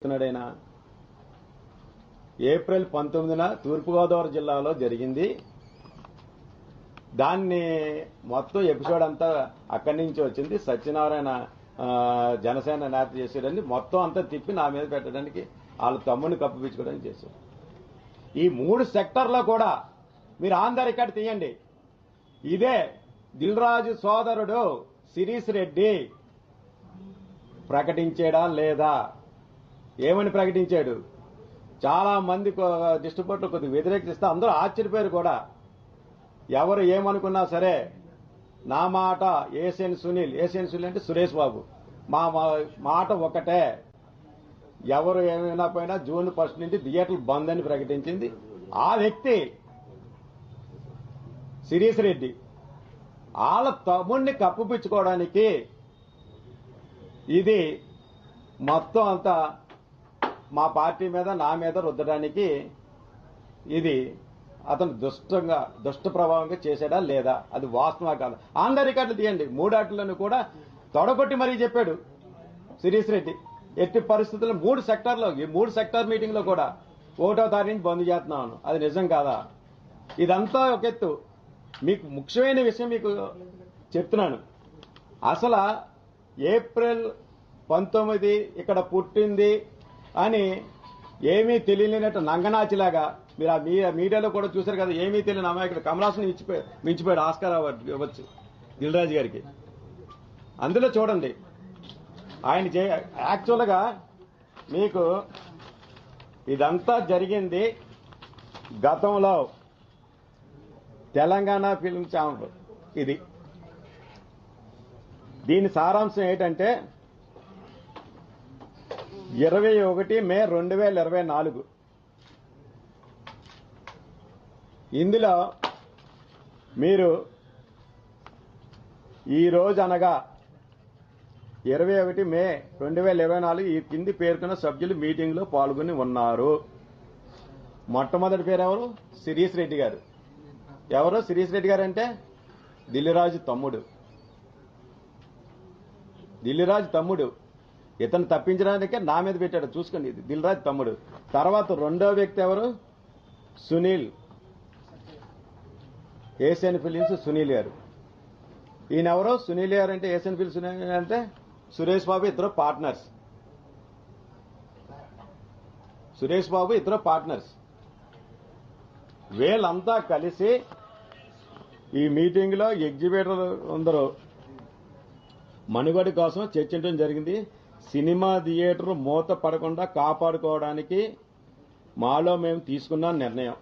చెప్తున్నాడైనా April 19న తూర్పుగోదావరి జిల్లాలో జరిగింది. దాన్ని మొత్తం ఎపిసోడ్ అంతా అక్కడి నుంచి వచ్చింది. సత్యనారాయణ జనసేన నేత చేసేయడానికి మొత్తం అంతా తిప్పి నా మీద పెట్టడానికి వాళ్ళ తమ్ముడిని కప్పిపించుకోవడానికి చేశారు. ఈ 3 సెక్టర్లో కూడా మీరు ఆన్ ద రికార్డ్ తీయండి. ఇదే దిల్ రాజు సోదరుడు శిరీష్ రెడ్డి ప్రకటించాడా లేదా? ఏమని ప్రకటించాడు? చాలా మంది డిస్ట్రిబ్యూటర్లు కొద్దిగా వ్యతిరేకిస్తే అందరూ ఆశ్చర్యపోయారు కూడా. ఎవరు ఏమనుకున్నా సరే నా మాట ఏసియన్ సునీల్ అంటే సురేష్ బాబు మా మాట ఒకటే. ఎవరు ఏమైనా పోయినా జూన్ 1 నుంచి థియేటర్లు బంద్ అని ప్రకటించింది ఆ వ్యక్తి శిరీష్ రెడ్డి. వాళ్ళ తమ్ముడిని కప్పిపుచ్చుకోవడానికి ఇది మొత్తం అంతా మా పార్టీ మీద నా మీద రుద్దడానికి ఇది అతను దుష్ట ప్రభావంగా చేశాడా లేదా? అది వాస్తవా కాదు? ఆన్ ద రికార్డులు తీయండి. 3 ఆటలను కూడా తొడగొట్టి మరీ చెప్పాడు శిరీష్ రెడ్డి. ఎట్టి పరిస్థితుల్లో 3 సెక్టార్లో ఈ 3 సెక్టార్ మీటింగ్ లో కూడా 1వ తారీఖు నుంచి బంద్ చేస్తున్నాను. అది నిజం కాదా? ఇదంతా ఒక ఎత్తు. మీకు ముఖ్యమైన విషయం మీకు చెప్తున్నాను. అసలు ఏప్రిల్ 19 ఇక్కడ పుట్టింది అని ఏమీ తెలియలేనట్టు నంగనాచిలాగా మీరు ఆ మీడియాలో కూడా చూశారు కదా. ఏమీ తెలియని అమాయకుడు కమలాసన్ మించిపోయాడు ఆస్కార్ అవార్డు ఇవ్వచ్చు దిల్ రాజు గారికి. అందులో చూడండి ఆయన యాక్చువల్గా మీకు ఇదంతా జరిగింది గతంలో తెలంగాణ ఫిల్మ్ ఛాంబర్. ఇది దీని సారాంశం ఏంటంటే 21 మే 2024 ఇందులో మీరు ఈ రోజు అనగా 21 మే 2024 ఈ కింది పేర్కొన్న సభ్యులు మీటింగ్ లో పాల్గొని ఉన్నారు. మొట్టమొదటి పేరు ఎవరు? శిరీష్ రెడ్డి గారు. ఎవరు శిరీష్ రెడ్డి గారు అంటే దిల్లిరాజు తమ్ముడు. దిల్లిరాజు తమ్ముడు. ఇతను తప్పించడానికే నా మీద పెట్టాడు. చూసుకోండి, ఇది దిల్రాజు తమ్ముడు. తర్వాత రెండో వ్యక్తి ఎవరు? సునీల్, ఏషియన్ ఫిలిమ్స్ సునీల్ గారు. ఈయనెవరో సునీల్ గారు అంటే ఏషియన్ ఫిలిమ్స్ సునీల్ అంటే సురేష్ బాబు ఇద్దరు పార్ట్నర్స్. సురేష్ బాబు ఇద్దరు పార్ట్నర్స్. వీళ్ళంతా కలిసి ఈ మీటింగ్ లో ఎగ్జిబిటర్ అందరూ మనుగడ కోసం చర్చించడం జరిగింది. సినిమా థియేటర్ మూత పడకుండా కాపాడుకోవడానికి మాలో మేము తీసుకున్న నిర్ణయం.